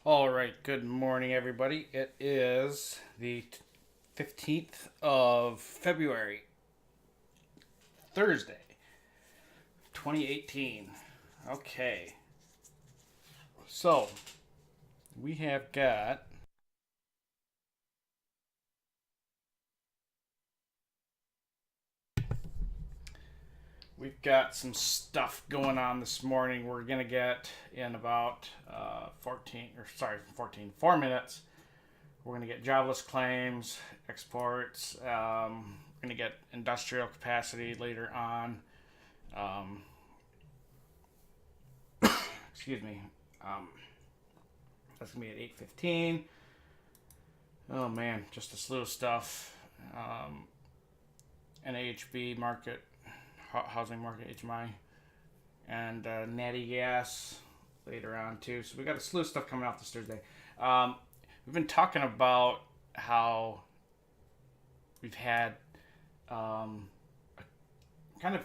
All right, good morning, everybody. It is the 15th of February, Thursday, 2018. Okay, so we have got we've got some stuff going on this morning. We're gonna get in about 4 minutes. We're gonna get jobless claims, exports. We're gonna get industrial capacity later on. Um, excuse me. Um, that's gonna be at 8:15. Oh man, just a slew of stuff. NAHB market, housing market, HMI, and natty gas later on too. So we got a slew of stuff coming out this Thursday. We've been talking about how we've had a kind of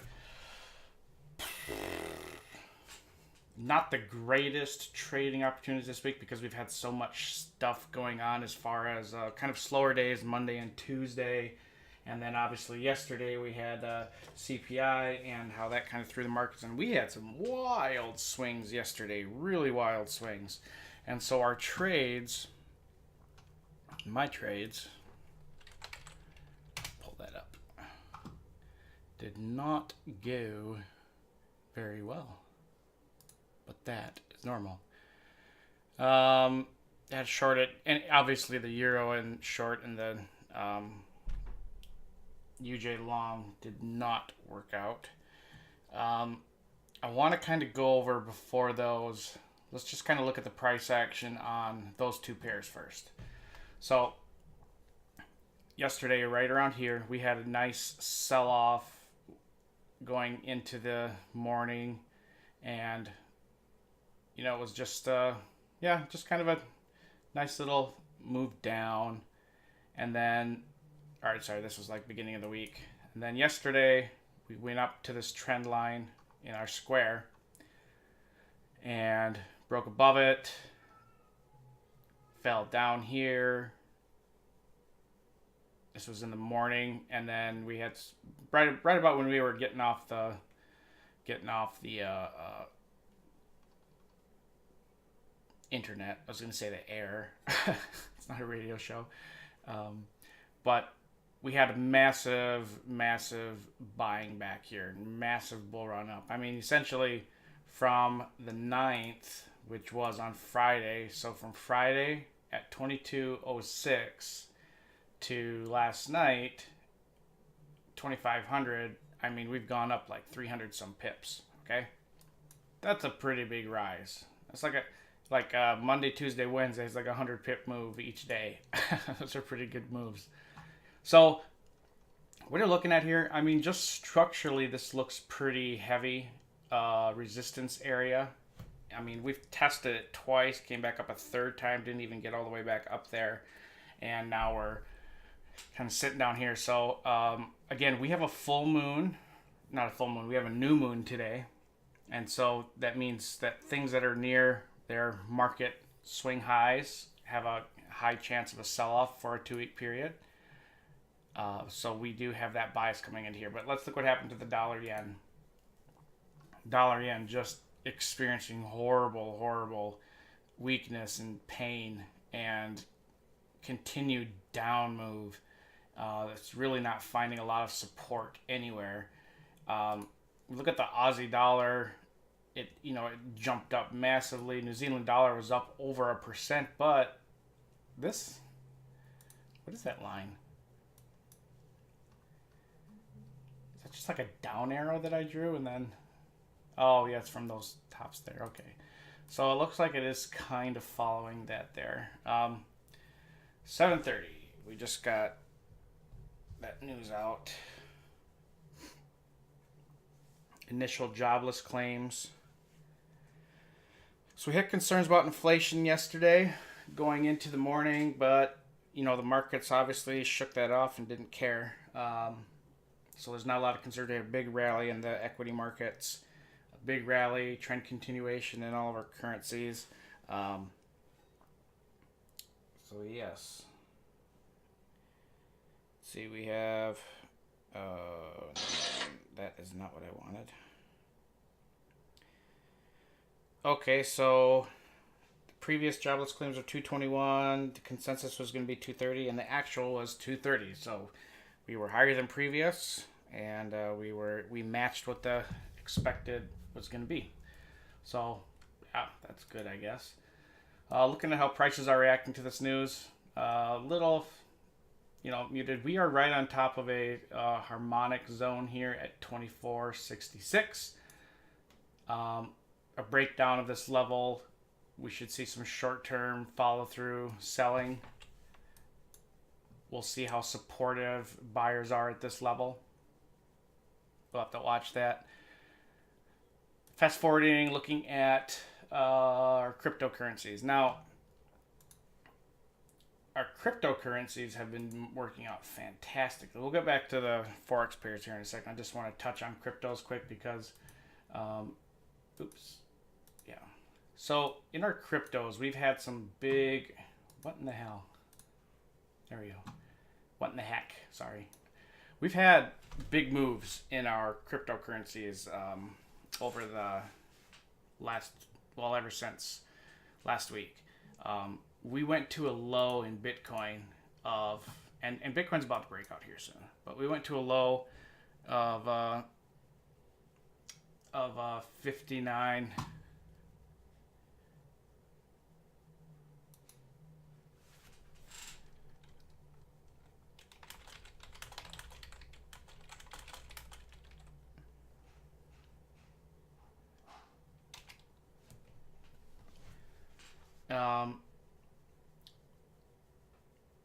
not the greatest trading opportunities this week because we've had so much stuff going on as far as kind of slower days, Monday and Tuesday. And then obviously yesterday we had CPI and how that kind of threw the markets. And we had some wild swings yesterday, really wild swings. And so our trades, my trades, pull that up, did not go very well. But that is normal. Had shorted, and obviously the euro and short and the UJ long did not work out. I want to kind of go over before those. Let's just kind of look at the price action on those two pairs first. So yesterday, right around here, we had a nice sell-off going into the morning, and it was just just kind of a nice little move down. And then, all right, sorry, this was like beginning of the week. And then yesterday, we went up to this trend line in our square and broke above it, fell down here. This was in the morning, and then we had right about when we were getting off the internet. I was going to say the air. It's not a radio show. But we had a massive buying back here. Massive bull run up. I mean, essentially from the 9th, which was on Friday. So from Friday at 22:06 to last night, 2,500. I mean, we've gone up like 300 some pips. Okay. That's a pretty big rise. That's like Monday, Tuesday, Wednesday is like a 100 pip move each day. Those are pretty good moves. So what you're looking at here, I mean, just structurally, this looks pretty heavy resistance area. I mean, we've tested it twice, came back up a third time, didn't even get all the way back up there, and now we're kind of sitting down here. So again, we have a full moon, not a full moon, we have a new moon today, and so that means that things that are near their market swing highs have a high chance of a sell-off for a 2-week period. So we do have that bias coming in here. But let's look what happened to the dollar yen. Dollar yen just experiencing horrible weakness and pain and continued down move. It's really not finding a lot of support anywhere. Look at the Aussie dollar. It jumped up massively. New Zealand dollar was up over 1%, but what is that line? Is that just like a down arrow that I drew and then, oh yeah, it's from those tops there. Okay, so it looks like it is kind of following that there. 7:30, we just got that news out. Initial jobless claims. So we had concerns about inflation yesterday going into the morning, but the markets obviously shook that off and didn't care. So there's not a lot of concern. We had a big rally in the equity markets, a big rally, trend continuation in all of our currencies. yes. Let's see, we have... that is not what I wanted. Okay, so the previous jobless claims are 221. The consensus was going to be 230, and the actual was 230. So we were higher than previous, and we matched what the expected was going to be. So yeah, that's good, I guess. Looking at how prices are reacting to this news, little, muted. We are right on top of a harmonic zone here at 24.66. A breakdown of this level, we should see some short-term follow-through selling. We'll see how supportive buyers are at this level. We'll have to watch that. Fast forwarding, looking at our cryptocurrencies. Now, our cryptocurrencies have been working out fantastically. We'll get back to the Forex pairs here in a second. I just want to touch on cryptos quick because, yeah. So in our cryptos, we've had some big, what in the hell? There we go. What in the heck? Sorry. We've had big moves in our cryptocurrencies over the ever since last week. We went to a low in Bitcoin and Bitcoin's about to break out here soon, but we went to a low of 59.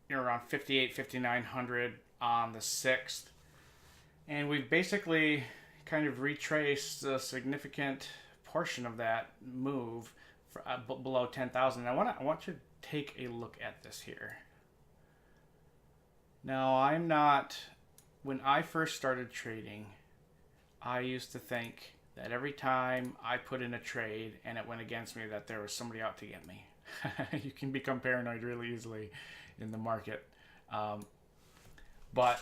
You're around 5,900 on the 6th. And we've basically kind of retraced a significant portion of that move for, below 10,000. I want you to take a look at this here. Now, when I first started trading, I used to think that every time I put in a trade and it went against me, that there was somebody out to get me. You can become paranoid really easily in the market. But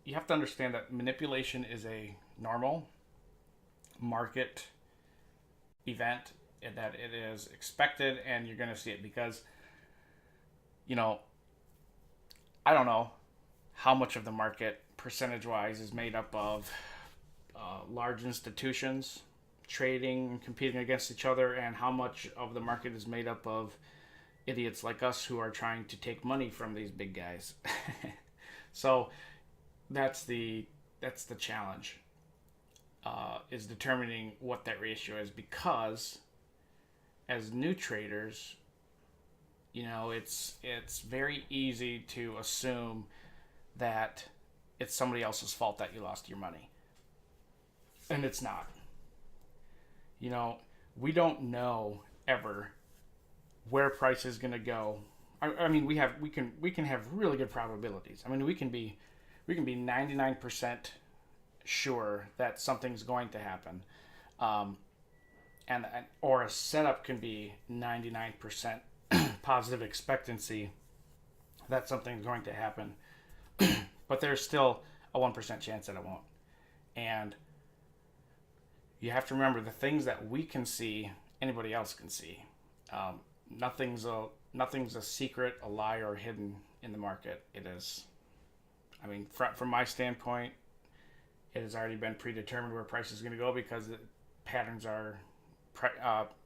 you have to understand that manipulation is a normal market event, and that it is expected, and you're going to see it because, I don't know how much of the market percentage-wise is made up of large institutions trading and competing against each other, and how much of the market is made up of idiots like us who are trying to take money from these big guys. So that's the challenge, is determining what that ratio is, because as new traders, it's very easy to assume that it's somebody else's fault that you lost your money. And it's not. We don't know ever where price is going to go. I mean, we can have really good probabilities. I mean, we can be 99% sure that something's going to happen, or a setup can be 99% positive expectancy that something's going to happen, but there's still a 1% chance that it won't. And you have to remember, the things that we can see, anybody else can see. Nothing's a secret, a lie, or hidden in the market. It is, from my standpoint, it has already been predetermined where price is going to go, because the patterns are,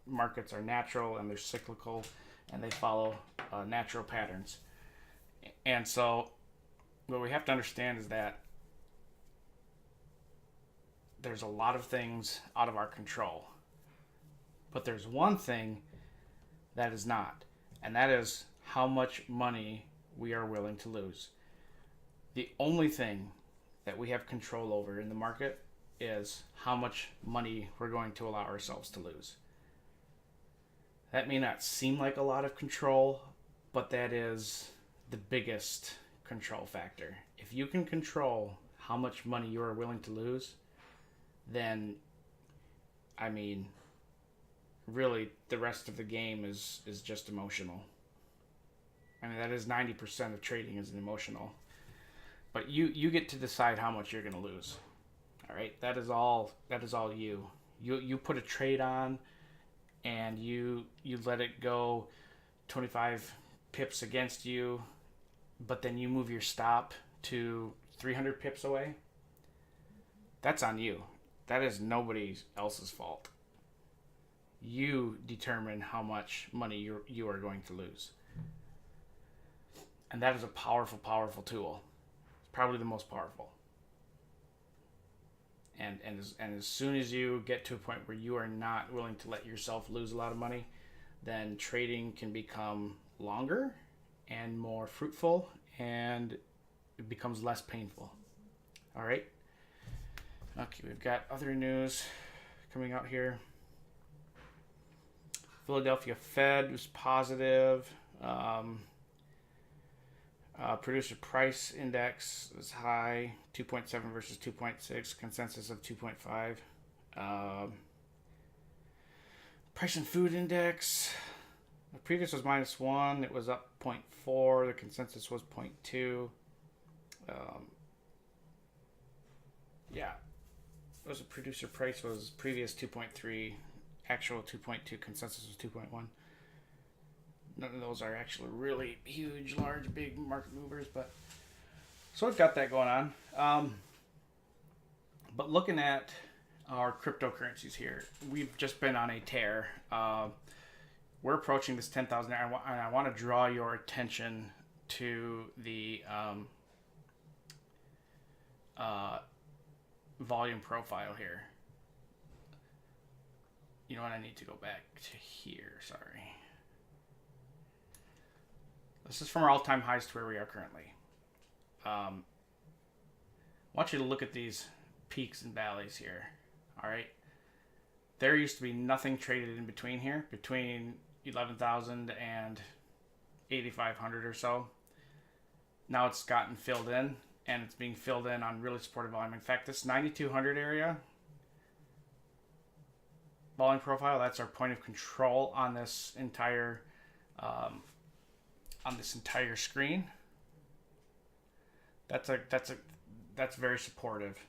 markets are natural and they're cyclical, and they follow natural patterns. And so what we have to understand is that there's a lot of things out of our control, but there's one thing that is not, and that is how much money we are willing to lose. The only thing that we have control over in the market is how much money we're going to allow ourselves to lose. That may not seem like a lot of control, but that is the biggest control factor. If you can control how much money you are willing to lose, then, really, the rest of the game is just emotional. I mean, that is 90% of trading is emotional. But you get to decide how much you're going to lose. All right, that is all you. You put a trade on, and you let it go 25 pips against you, but then you move your stop to 300 pips away. That's on you. That is nobody else's fault. You determine how much money you are going to lose. And that is a powerful, powerful tool. It's probably the most powerful. And as soon as you get to a point where you are not willing to let yourself lose a lot of money, then trading can become longer and more fruitful, and it becomes less painful. All right. Okay, we've got other news coming out here. Philadelphia Fed was positive. Producer price index was high, 2.7 versus 2.6, consensus of 2.5. Price and food index, the previous was -1, it was up 0.4, the consensus was 0.2. Yeah, it was a producer price was previous 2.3, actual 2.2, consensus was 2.1. None of those are actually really huge, large, big market movers, but so we've got that going on. But looking at our cryptocurrencies here, we've just been on a tear. We're approaching this 10,000, and I want to draw your attention to the volume profile here. You know what? I need to go back to here. Sorry. This is from our all-time highs to where we are currently. I want you to look at these peaks and valleys here. All right. There used to be nothing traded in between here, between 11,000 and 8,500 or so. Now it's gotten filled in, and it's being filled in on really supportive volume. In fact, this 9,200 area volume profile, that's our point of control on this entire screen. That's very supportive.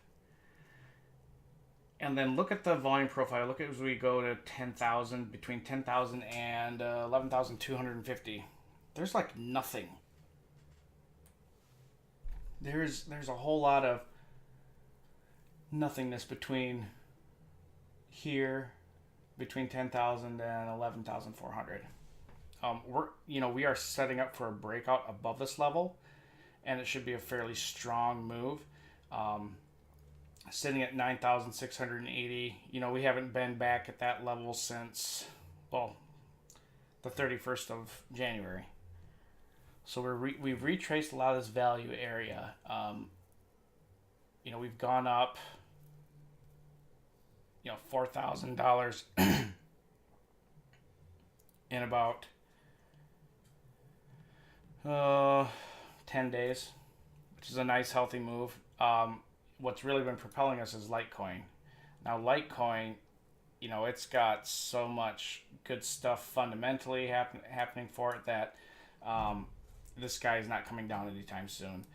And then look at the volume profile. Look at as we go to 10,000, between 10,000 and 11,250. There's like nothing. There's a whole lot of nothingness between here, between 10,000 and 11,400. We are setting up for a breakout above this level, and it should be a fairly strong move. Sitting at 9,680, we haven't been back at that level since, the 31st of January. So we've retraced a lot of this value area. We've gone up, $4,000 in about 10 days, which is a nice, healthy move. What's really been propelling us is Litecoin. Now, Litecoin, it's got so much good stuff fundamentally happening for it that this guy is not coming down anytime soon.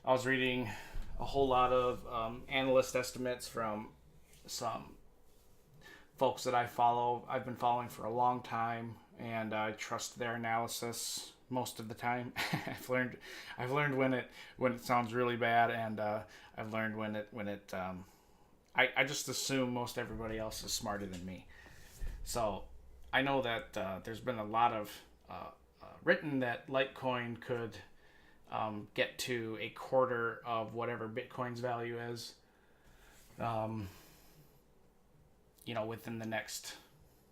I was reading a whole lot of analyst estimates from some folks that I follow. I've been following for a long time, and I trust their analysis most of the time. I've learned when it sounds really bad, and I've learned when it I just assume most everybody else is smarter than me. So I know that there's been a lot of written that Litecoin could get to a quarter of whatever Bitcoin's value is, within the next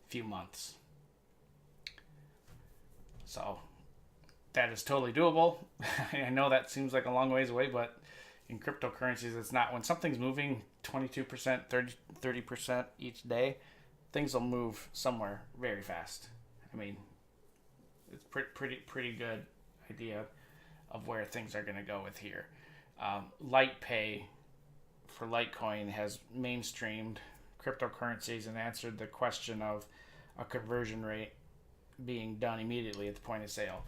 few months. So that is totally doable. I know that seems like a long ways away, but in cryptocurrencies, it's not. When something's moving 22%, 30% each day, things will move somewhere very fast. I mean, it's pretty good idea of where things are going to go with here. LitePay for Litecoin has mainstreamed cryptocurrencies and answered the question of a conversion rate being done immediately at the point of sale.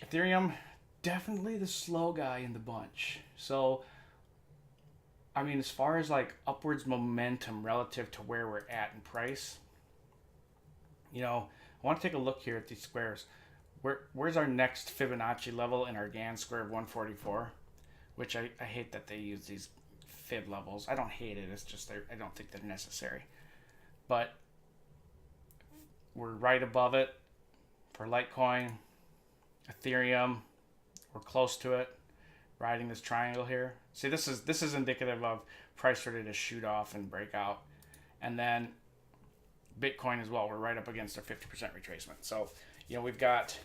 Ethereum, definitely the slow guy in the bunch. So, I mean, as far as like upwards momentum relative to where we're at in price, you know, I want to take a look here at these squares. Where's our next Fibonacci level in our Gann square of 144? Which I hate that they use these fib levels. I don't hate it. It's just I don't think they're necessary. But we're right above it for Litecoin, Ethereum. We're close to it, riding this triangle here. See, this is indicative of price ready to shoot off and break out. And then Bitcoin as well. We're right up against our 50% retracement. So, you know, we've got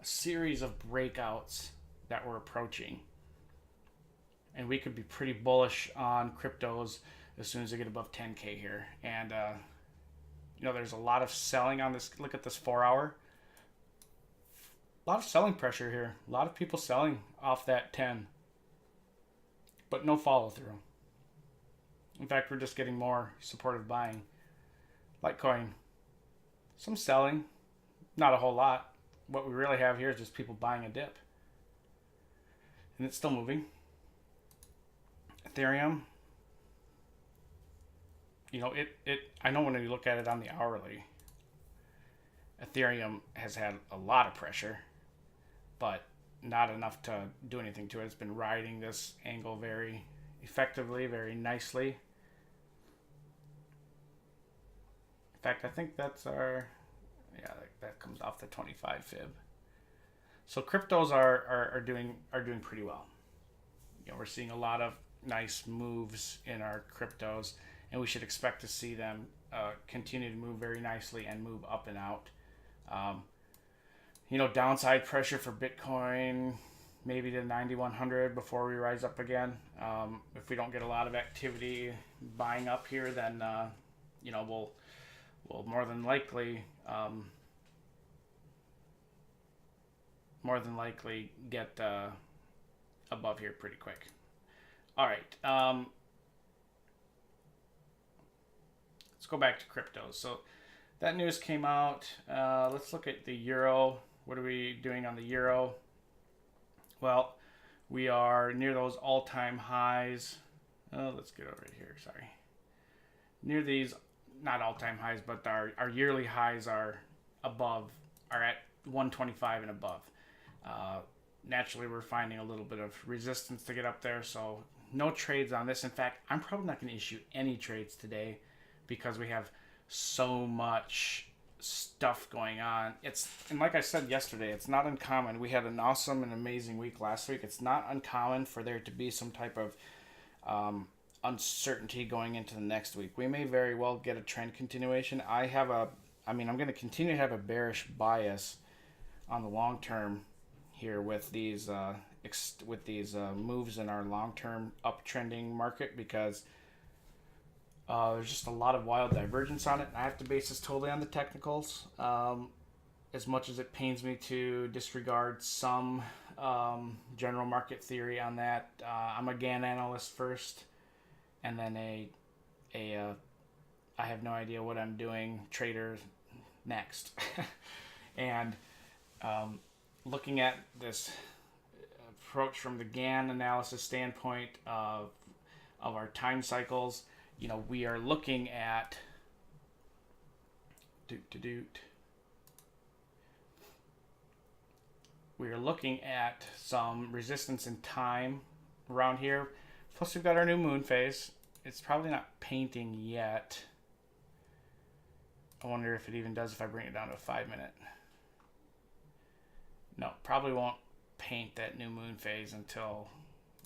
a series of breakouts that we're approaching. And we could be pretty bullish on cryptos as soon as they get above 10K here. And, you know, there's a lot of selling on this. Look at this 4 hour. A lot of selling pressure here. A lot of people selling off that 10. But no follow through. In fact, we're just getting more supportive buying. Litecoin, some selling, not a whole lot. What we really have here is just people buying a dip. And it's still moving. Ethereum, you know, I know when you look at it on the hourly, Ethereum has had a lot of pressure, but not enough to do anything to it. It's been riding this angle very effectively, very nicely. In fact, I think that's our, yeah, that comes off the 25 fib. So cryptos are doing pretty well. You know, we're seeing a lot of nice moves in our cryptos, and we should expect to see them continue to move very nicely and move up and out. You know, downside pressure for Bitcoin, maybe to 9,100 before we rise up again. If we don't get a lot of activity buying up here, then you know, we'll more than likely get above here pretty quick. All right, let's go back to cryptos. So that news came out. Let's look at the euro. What are we doing on the euro? Well, we are near those all-time highs. Oh, let's get over here. Sorry. Near these, not all-time highs, but our yearly highs are at 125 and above. Naturally, we're finding a little bit of resistance to get up there, so no trades on this. In fact, I'm probably not going to issue any trades today because we have so much stuff going on. And like I said yesterday, it's not uncommon. We had an awesome and amazing week last week. It's not uncommon for there to be some type of uncertainty going into the next week. We may very well get a trend continuation. I'm going to continue to have a bearish bias on the long term here with these moves in our long-term uptrending market, because there's just a lot of wild divergence on it. I have to base this totally on the technicals. As much as it pains me to disregard some general market theory on that, I'm a Gann analyst first, and then I have no idea what I'm doing trader next. And looking at this approach from the Gann analysis standpoint of our time cycles, you know, we are looking at we are looking at some resistance in time around here. Plus, we've got our new moon phase. It's probably not painting yet. I wonder if it even does if I bring it down to a 5-minute. No, probably won't paint that new moon phase until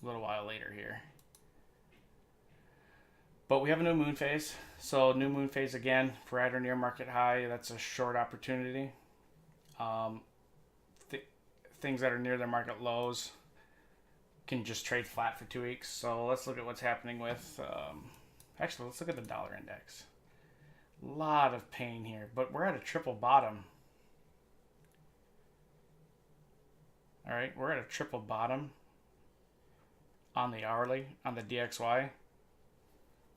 a little while later here. But we have a new moon phase. So new moon phase again, if we're at or near market high, that's a short opportunity. Things that are near their market lows can just trade flat for 2 weeks. So let's look at what's happening with, actually, let's look at the dollar index. A lot of pain here, but we're at a triple bottom. All right, we're at a triple bottom on the hourly, on the DXY.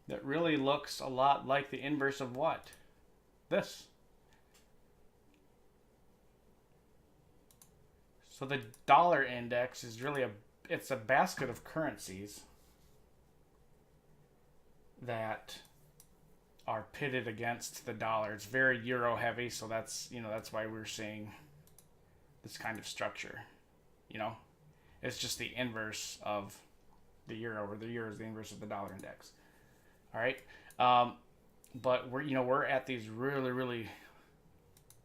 That really looks a lot like the inverse of what? This. So the dollar index is really it's a basket of currencies that are pitted against the dollar. It's very euro heavy, so that's that's why we're seeing this kind of structure. It's just the inverse of the euro, or the euro is the inverse of the dollar index. All right, but we're at these really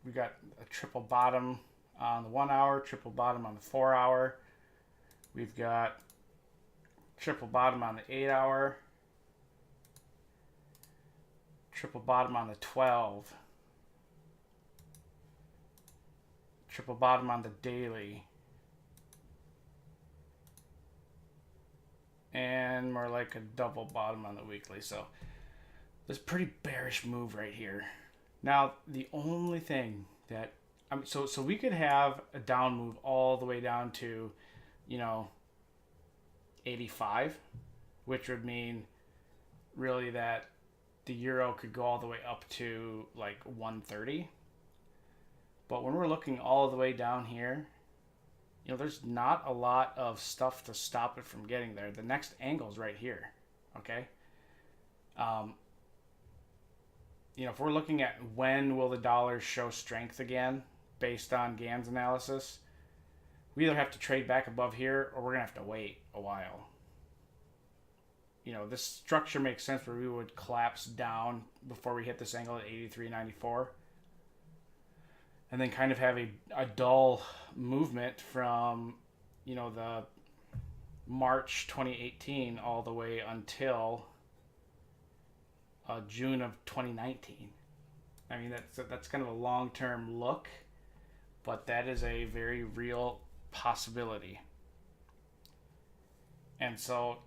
we got a triple bottom on the 1 hour, triple bottom on the 4 hour. We've got triple bottom on the 8 hour, triple bottom on the 12, triple bottom on the daily, and more like a double bottom on the weekly. So this pretty bearish move right here. Now the only thing that so we could have a down move all the way down to 85, which would mean really that the euro could go all the way up to like 130. But when we're looking all the way down here, there's not a lot of stuff to stop it from getting there. The next angle is right here, okay? If we're looking at when will the dollar show strength again based on Gann's analysis, we either have to trade back above here or we're going to have to wait a while. This structure makes sense where we would collapse down before we hit this angle at 83.94. And then kind of have a dull movement from, the March 2018 all the way until June of 2019. I mean, that's kind of a long-term look, but that is a very real possibility. And so,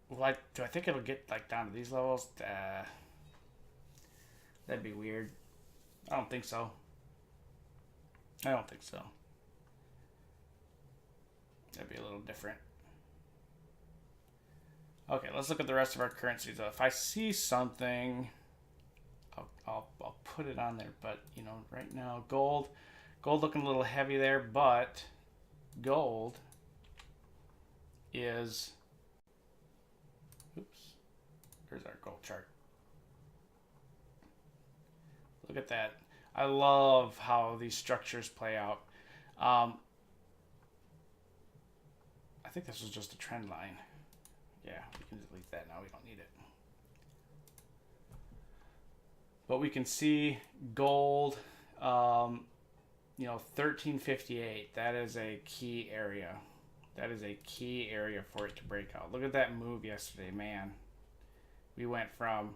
do I think it'll get down to these levels? That'd be weird. I don't think so. That'd be a little different. Okay, let's look at the rest of our currencies. If I see something, I'll put it on there. But right now, gold looking a little heavy there, but gold is. Oops. Here's our gold chart. Look at that. I love how these structures play out. I think this was just a trend line. Yeah, we can delete that now. We don't need it. But we can see gold, 1358. That is a key area. That is a key area for it to break out. Look at that move yesterday, man. We went from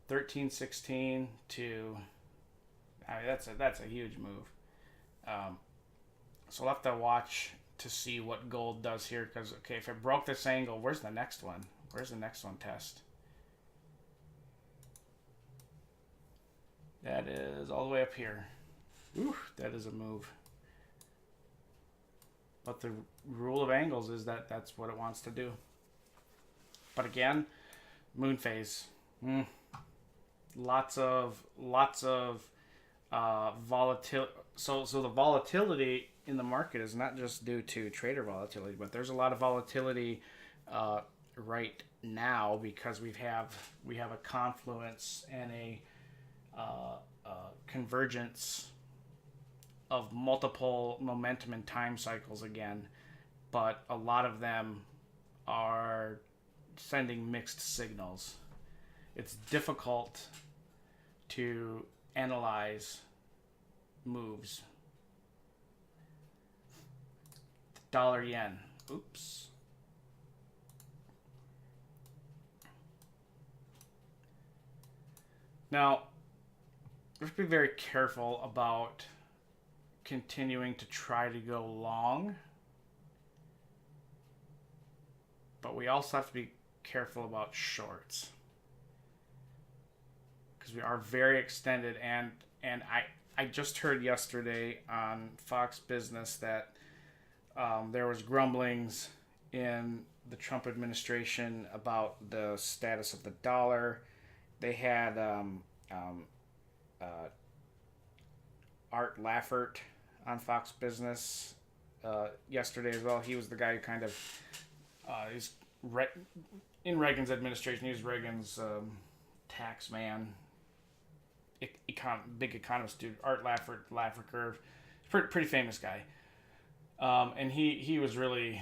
1316 to, that's a huge move. So we'll have to watch to see what gold does here, because if it broke this angle, where's the next one? Where's the next one test? That is all the way up here. Ooh, that is a move. But the rule of angles is that that's what it wants to do. But again, moon phase. Lots of volatility. So the volatility in the market is not just due to trader volatility, but there's a lot of volatility right now because we have a confluence and a convergence of multiple momentum and time cycles again, but a lot of them are sending mixed signals. It's difficult to analyze moves. Dollar yen. Oops. Now, let's be very careful about continuing to try to go long, but we also have to be careful about shorts because we are very extended, and I just heard yesterday on Fox Business that there was grumblings in the Trump administration about the status of the dollar. They had Art Laffert, on Fox Business yesterday as well. He was the guy who kind of he's in Reagan's administration. He was Reagan's tax man, big economist dude. Art Laffer, pretty famous guy. And he was really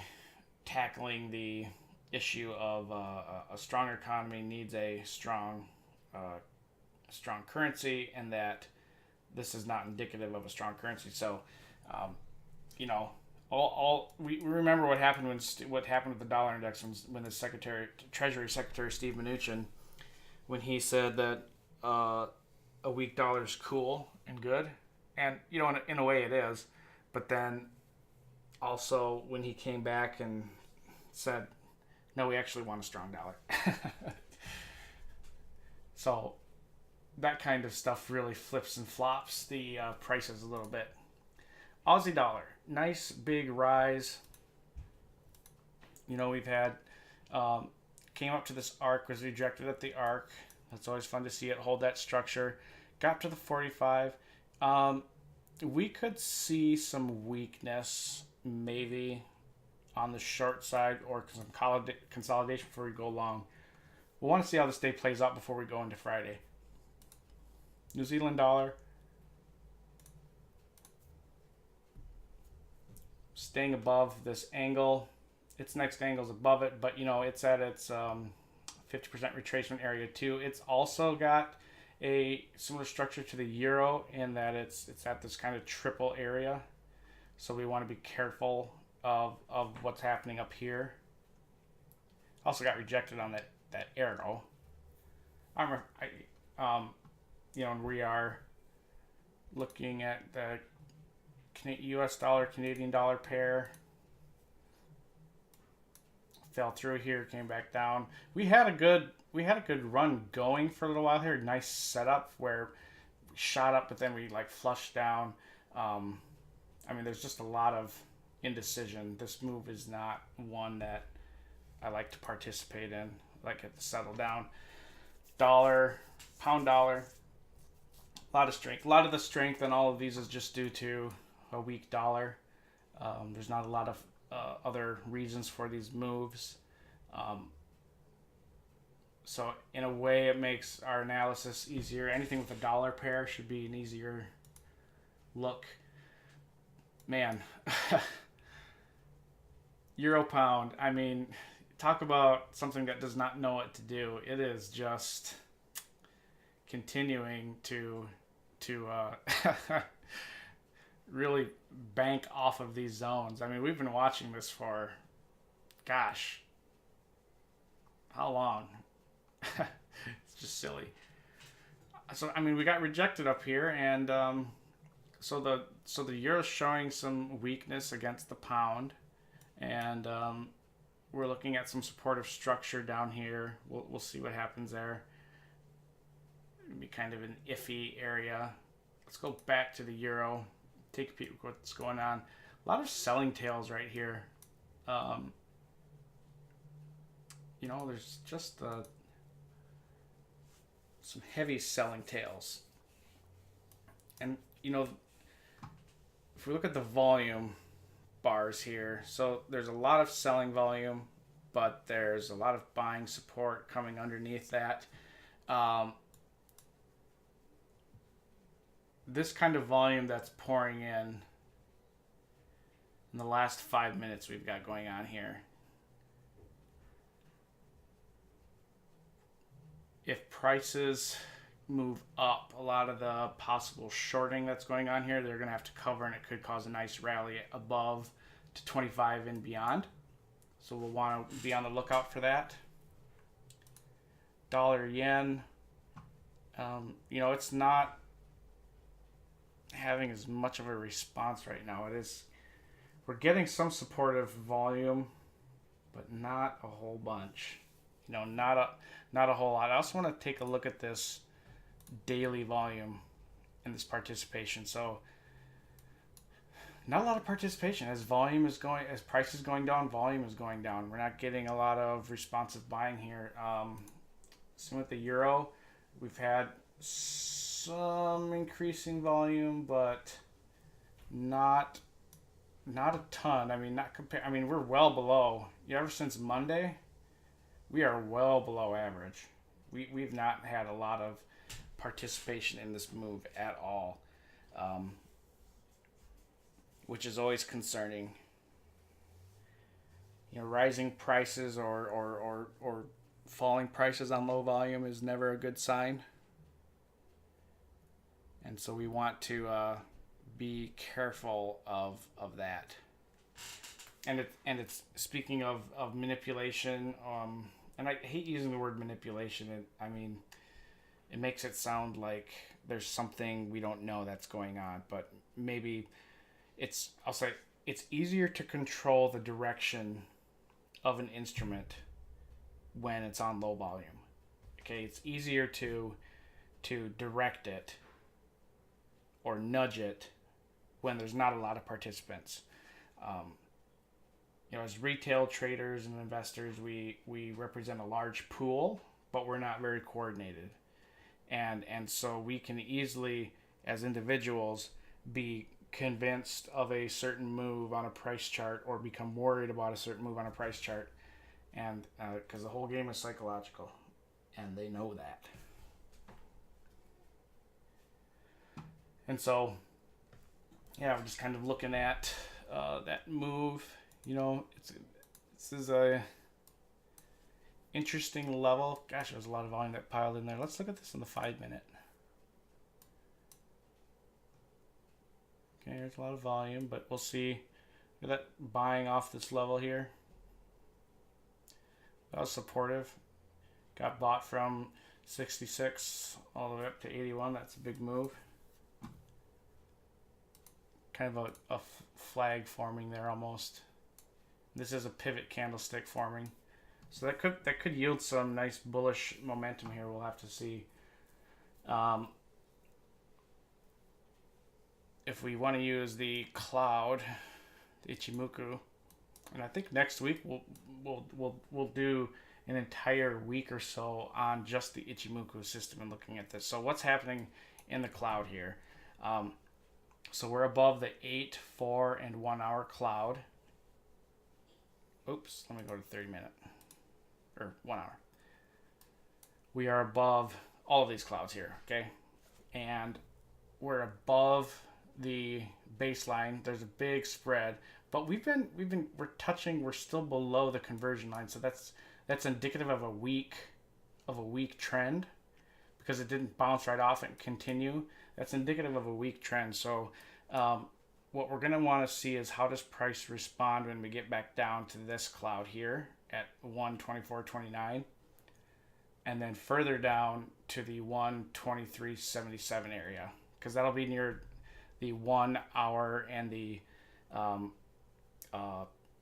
tackling the issue of a stronger economy needs a strong currency, and that this is not indicative of a strong currency. So, you know, we remember what happened with the dollar index when the Treasury Secretary Steve Mnuchin, when he said that a weak dollar is cool and good, and you know, in a way it is, but then also when he came back and said, no, we actually want a strong dollar. So that kind of stuff really flips and flops the prices a little bit. Aussie dollar, nice big rise. You know, we've had came up to this arc, was rejected at the arc. That's always fun to see it hold that structure. Got to the 45. We could see some weakness maybe on the short side, or some consolidation before we go long. We'll want to see how this day plays out before we go into Friday. New Zealand dollar staying above this angle. Its next angle is above it, but you know, it's at its 50% retracement area too. It's also got a similar structure to the euro in that it's at this kind of triple area. So we want to be careful of what's happening up here. Also got rejected on that arrow. You know, and we are looking at the U.S. dollar Canadian dollar pair. Fell through here, came back down. We had a good run going for a little while here. Nice setup where we shot up, but then we like flushed down. I mean, there's just a lot of indecision. This move is not one that I like to participate in. I like it to settle down. Dollar, pound dollar, a lot of strength. A lot of the strength in all of these is just due to a weak dollar. There's not a lot of other reasons for these moves. So in a way, it makes our analysis easier. Anything with a dollar pair should be an easier look. Man, euro pound. I mean, talk about something that does not know what to do. It is just continuing to really bank off of these zones. I mean, we've been watching this for, gosh, how long? It's just silly. So I mean, we got rejected up here, and so the euro's showing some weakness against the pound, and we're looking at some supportive structure down here. We'll see what happens there. It'll be kind of an iffy area. Let's go back to the euro. Take a peek at what's going on. A lot of selling tails right here. You know, there's just some heavy selling tails. And, you know, if we look at the volume bars here, so there's a lot of selling volume, but there's a lot of buying support coming underneath that. This kind of volume that's pouring in the last 5 minutes we've got going on here. If prices move up, a lot of the possible shorting that's going on here, they're going to have to cover, and it could cause a nice rally above to 25 and beyond. So we'll want to be on the lookout for that. Dollar yen, you know, it's not having as much of a response right now. It is, we're getting some supportive volume, but not a whole bunch. You know, not a whole lot. I also want to take a look at this daily volume in this participation. So not a lot of participation as price is going down, volume is going down. We're not getting a lot of responsive buying here. Same with the euro. We've had some increasing volume, but not a ton. I mean, not compare. I mean, we're well below. Ever since Monday, we are well below average. We've not had a lot of participation in this move at all, which is always concerning. Rising prices or falling prices on low volume is never a good sign. And so we want to be careful of that. And it's speaking of manipulation, and I hate using the word manipulation. I mean, it makes it sound like there's something we don't know that's going on, but maybe I'll say it's easier to control the direction of an instrument when it's on low volume. Okay, it's easier to direct it or nudge it when there's not a lot of participants. As retail traders and investors, we represent a large pool, but we're not very coordinated. And so we can easily, as individuals, be convinced of a certain move on a price chart or become worried about a certain move on a price chart. And because the whole game is psychological, and they know that. And so, we're just kind of looking at that move. This is a interesting level. Gosh, there's a lot of volume that piled in there. Let's look at this in the 5-minute. Okay, there's a lot of volume, but we'll see. Look at that buying off this level here. That was supportive. Got bought from 66 all the way up to 81. That's a big move. Kind of a flag forming there almost. This is a pivot candlestick forming. So that could yield some nice bullish momentum here. We'll have to see. If we want to use the cloud, the Ichimoku, and I think next week we'll do an entire week or so on just the Ichimoku system and looking at this. So what's happening in the cloud here? So we're above the 8, 4, and 1 hour cloud. Oops, let me go to 30-minute or 1 hour. We are above all of these clouds here, okay? And we're above the baseline. There's a big spread, but we're still below the conversion line. So that's indicative of a weak trend because it didn't bounce right off and continue. That's indicative of a weak trend. So what we're going to want to see is how does price respond when we get back down to this cloud here at 124.29 and then further down to the 123.77 area, because that'll be near the 1 hour and the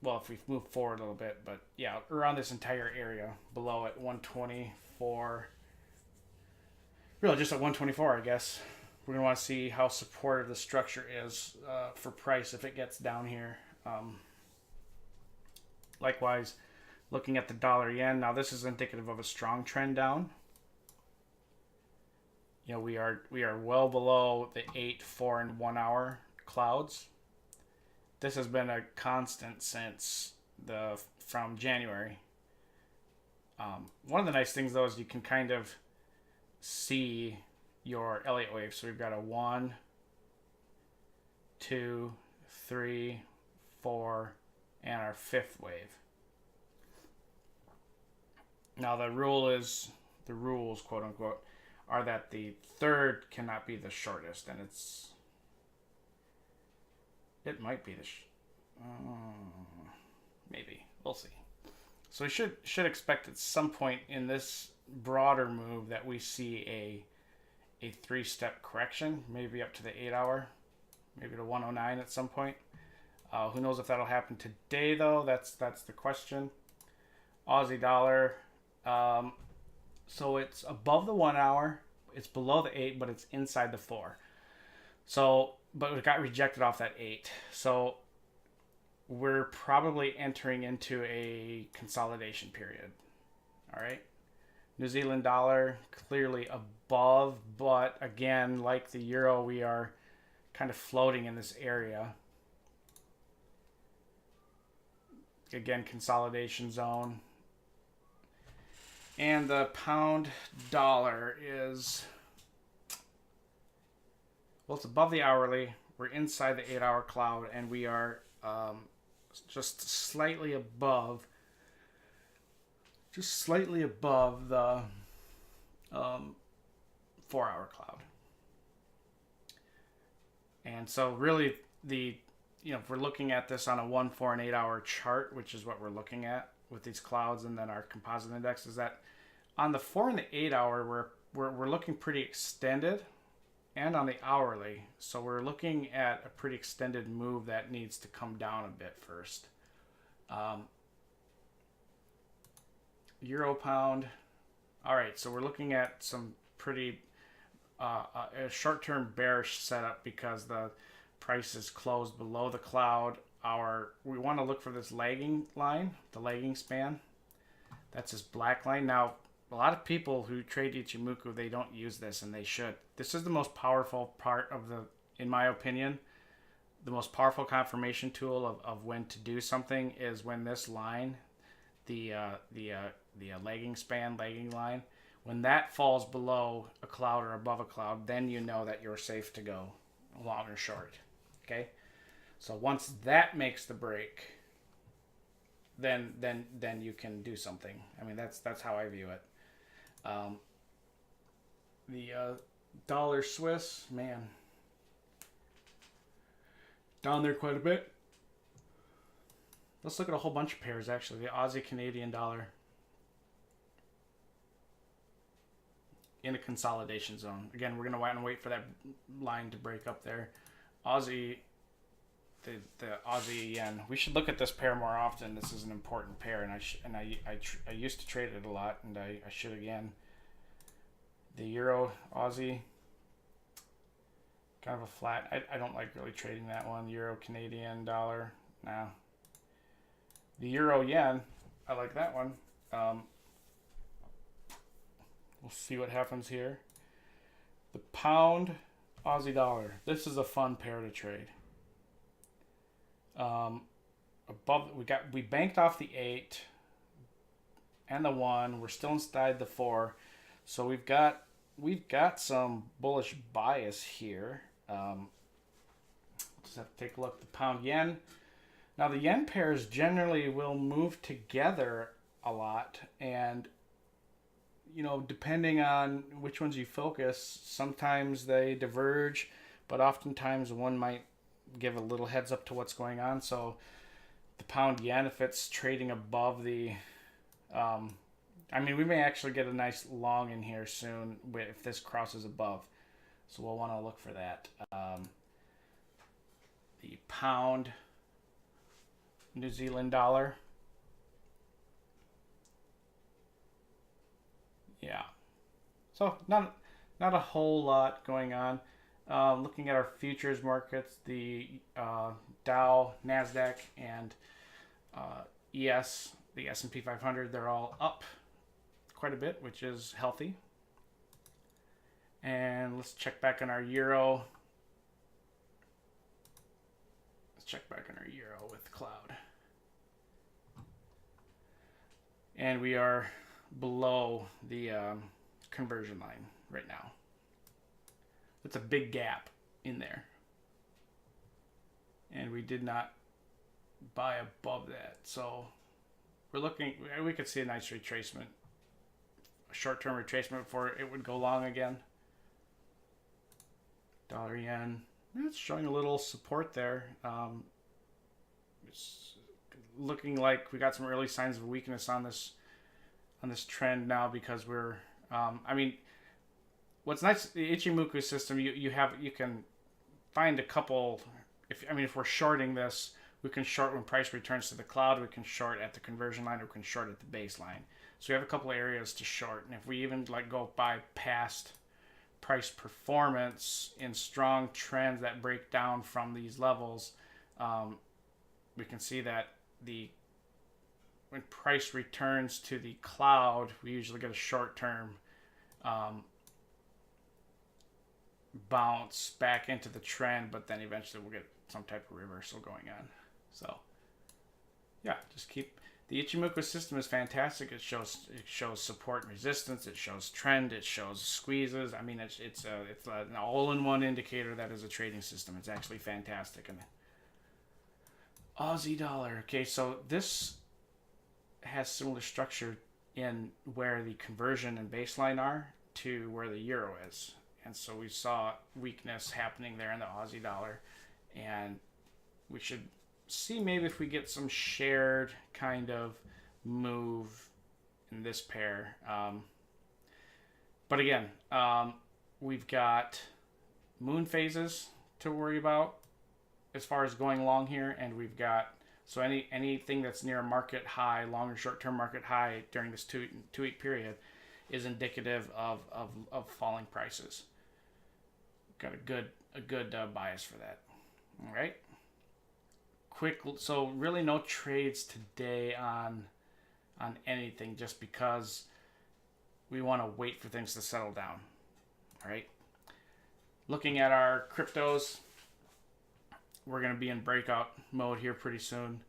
if we move forward a little bit, but yeah, around this entire area below at 124, really just at 124, I guess. We're going to want to see how supportive the structure is for price if it gets down here. Likewise, looking at the dollar yen, now this is indicative of a strong trend down. We are well below the 8, 4, and 1 hour clouds. This has been a constant since from January. One of the nice things though is you can kind of see your Elliott wave. So we've got a 1, 2, 3, 4, and our 5th wave. Now the rules, quote unquote, are that the 3rd cannot be the shortest, and it might be maybe, we'll see. So we should expect at some point in this broader move that we see a 3-step correction, maybe up to the 8 hour, maybe to 109 at some point. Who knows if that'll happen today though? That's the question. Aussie dollar. So it's above the 1 hour, it's below the 8, but it's inside the 4. So, but it got rejected off that 8. So we're probably entering into a consolidation period. All right. New Zealand dollar clearly above, but again, like the euro, we are kind of floating in this area. Again, consolidation zone. And the pound dollar is, well, it's above the hourly. We're inside the 8-hour cloud, and we are just slightly above the 4-hour cloud. And so really if we're looking at this on a 1, 4, and 8-hour chart, which is what we're looking at with these clouds and then our composite index, is that on the 4 and the 8-hour, we're looking pretty extended, and on the hourly. So we're looking at a pretty extended move that needs to come down a bit first. Euro pound. All right, so we're looking at some pretty a short-term bearish setup because the price is closed below the cloud. We want to look for this lagging line, the lagging span. That's this black line. Now, a lot of people who trade Ichimoku, they don't use this, and they should. This is the most powerful part of in my opinion, the most powerful confirmation tool of when to do something is when this line, the lagging span, lagging line, when that falls below a cloud or above a cloud, then you know that you're safe to go long or short. Okay, so once that makes the break, then you can do something. I mean, that's how I view it. The dollar Swiss, man, down there quite a bit. Let's look at a whole bunch of pairs, actually. The Aussie Canadian dollar in a consolidation zone. Again, we're going to want to wait for that line to break up there. Aussie, the Aussie yen. We should look at this pair more often. This is an important pair, and I used to trade it a lot, and I should again. The Euro Aussie, kind of a flat. I don't like really trading that one. Euro Canadian dollar, no. The Euro yen, I like that one. We'll see what happens here. The pound Aussie dollar. This is a fun pair to trade. We banked off the 8 and the 1. We're still inside the 4. So we've got some bullish bias here. Just have to take a look at the pound yen. Now the yen pairs generally will move together a lot, and depending on which ones you focus, sometimes they diverge, but oftentimes one might give a little heads up to what's going on. So the pound yen, if it's trading above the we may actually get a nice long in here soon if this crosses above. So we'll want to look for that. The pound New Zealand dollar. Yeah. So not a whole lot going on. Looking at our futures markets, the Dow, NASDAQ, and ES, the S&P 500, they're all up quite a bit, which is healthy. And let's check back on our euro. Let's check back on our euro with cloud. And we are below the conversion line right now. It's a big gap in there. And we did not buy above that. So we could see a nice retracement. A short-term retracement before it would go long again. Dollar yen. It's showing a little support there. It's looking like we got some early signs of weakness on this trend now because we're what's nice, the Ichimoku system, you can find a couple. If we're shorting this, we can short when price returns to the cloud, we can short at the conversion line, or we can short at the baseline. So we have a couple areas to short, and if we even go by past price performance in strong trends that break down from these levels, we can see that when price returns to the cloud, we usually get a short-term bounce back into the trend, but then eventually we'll get some type of reversal going on. So yeah, just keep the Ichimoku system is fantastic. It shows support and resistance. It shows trend. It shows squeezes. I mean, it's an all-in-one indicator that is a trading system. It's actually fantastic. And Aussie dollar. Okay, so this has similar structure in where the conversion and baseline are to where the euro is. And so we saw weakness happening there in the Aussie dollar. And we should see maybe if we get some shared kind of move in this pair. But again, we've got moon phases to worry about as far as going long here. And we've got, so anything that's near a market high, long or short-term market high during this two-week period is indicative of falling prices. Got a good bias for that. All right. So really no trades today on anything, just because we want to wait for things to settle down. All right. Looking at our cryptos, we're going to be in breakout mode here pretty soon.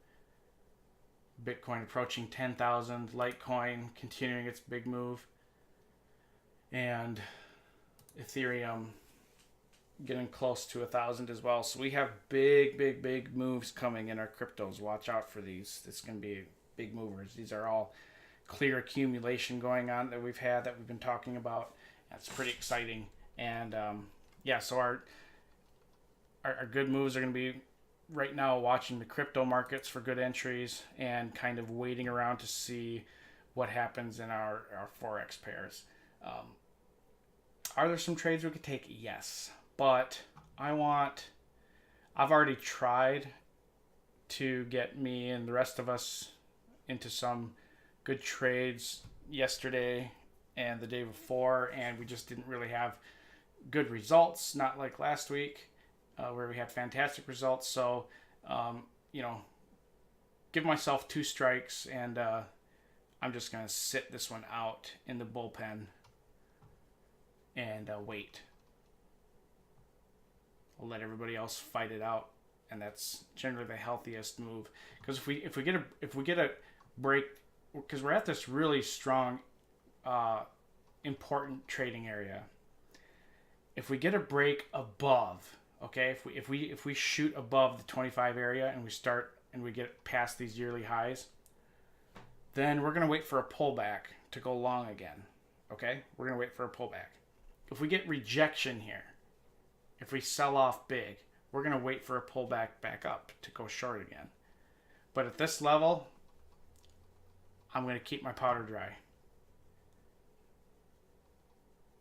Bitcoin approaching 10,000, Litecoin continuing its big move, and Ethereum getting close to 1,000 as well. So we have big moves coming in our cryptos. Watch out for these. It's going to be big movers. These are all clear accumulation going on that we've been talking about. That's pretty exciting. And yeah, so our good moves are going to be right now watching the crypto markets for good entries and kind of waiting around to see what happens in our Forex pairs. Are there some trades we could take? Yes. But I've already tried to get me and the rest of us into some good trades yesterday and the day before, and we just didn't really have good results, not like last week where we had fantastic results. So, give myself 2 strikes, and I'm just going to sit this one out in the bullpen and wait. We'll let everybody else fight it out, and that's generally the healthiest move. Because if we get a break, because we're at this really strong, important trading area. If we get a break above, okay, if we shoot above the 25 area and we get past these yearly highs, then we're gonna wait for a pullback to go long again. Okay, we're gonna wait for a pullback. If we get rejection here, if we sell off big, we're going to wait for a pullback back up to go short again. But at this level, I'm going to keep my powder dry.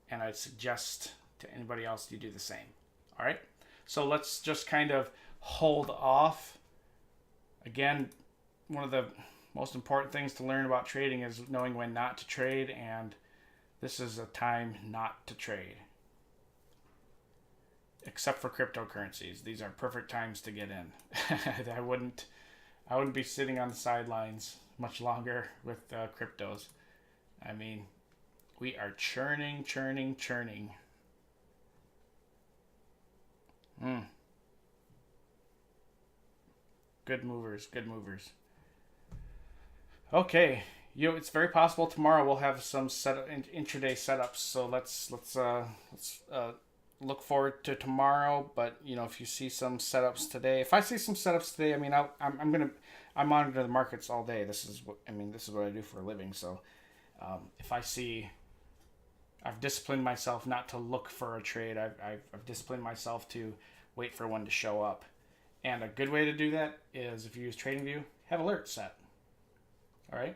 And I'd suggest to anybody else you do the same. All right? So let's just kind of hold off. Again, one of the most important things to learn about trading is knowing when not to trade, and this is a time not to trade. Except for cryptocurrencies. These are perfect times to get in. I wouldn't be sitting on the sidelines much longer with cryptos. I mean, we are churning. Good movers. Okay, it's very possible tomorrow we'll have some intraday setups. So let's look forward to tomorrow. But if you see some setups today, if I see some setups today, I mean, I monitor the markets all day. This is what I do for a living. So if I see, I've disciplined myself not to look for a trade. I've disciplined myself to wait for one to show up. And a good way to do that is, if you use TradingView, have alerts set. All right,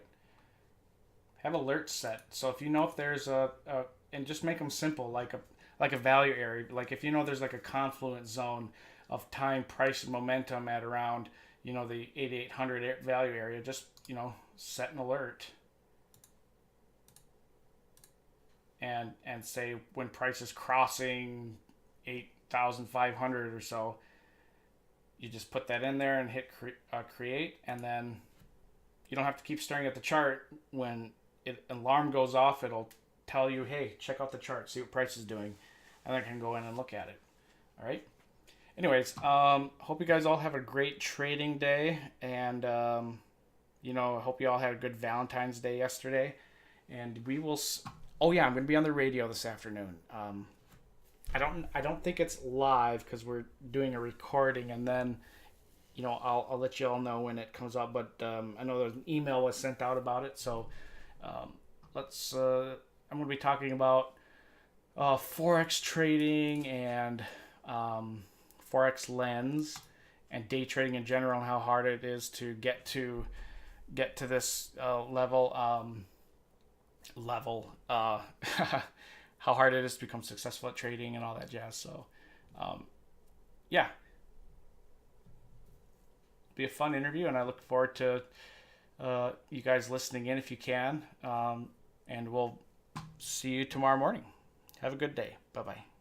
have alerts set. So if if there's and just make them simple, like a value area. Like if there's like a confluence zone of time, price, and momentum at around, the 8,800 value area, just, set an alert. And say when price is crossing 8,500 or so, you just put that in there and hit create, and then you don't have to keep staring at the chart. When an alarm goes off, it'll tell you, hey, check out the chart, see what price is doing. and then I can go in and look at it. All right. Anyways, hope you guys all have a great trading day, and you know, I hope you all had a good Valentine's Day yesterday. And we will. Oh yeah, I'm going to be on the radio this afternoon. I don't think it's live because we're doing a recording, and then, you know, I'll let you all know when it comes out. But I know there's an email was sent out about it, so let's. I'm going to be talking about Forex trading and Forex lens and day trading in general, and how hard it is to get to this level. How hard it is to become successful at trading and all that jazz. So, yeah, be a fun interview, and I look forward to you guys listening in if you can. And we'll see you tomorrow morning. Have a good day. Bye bye.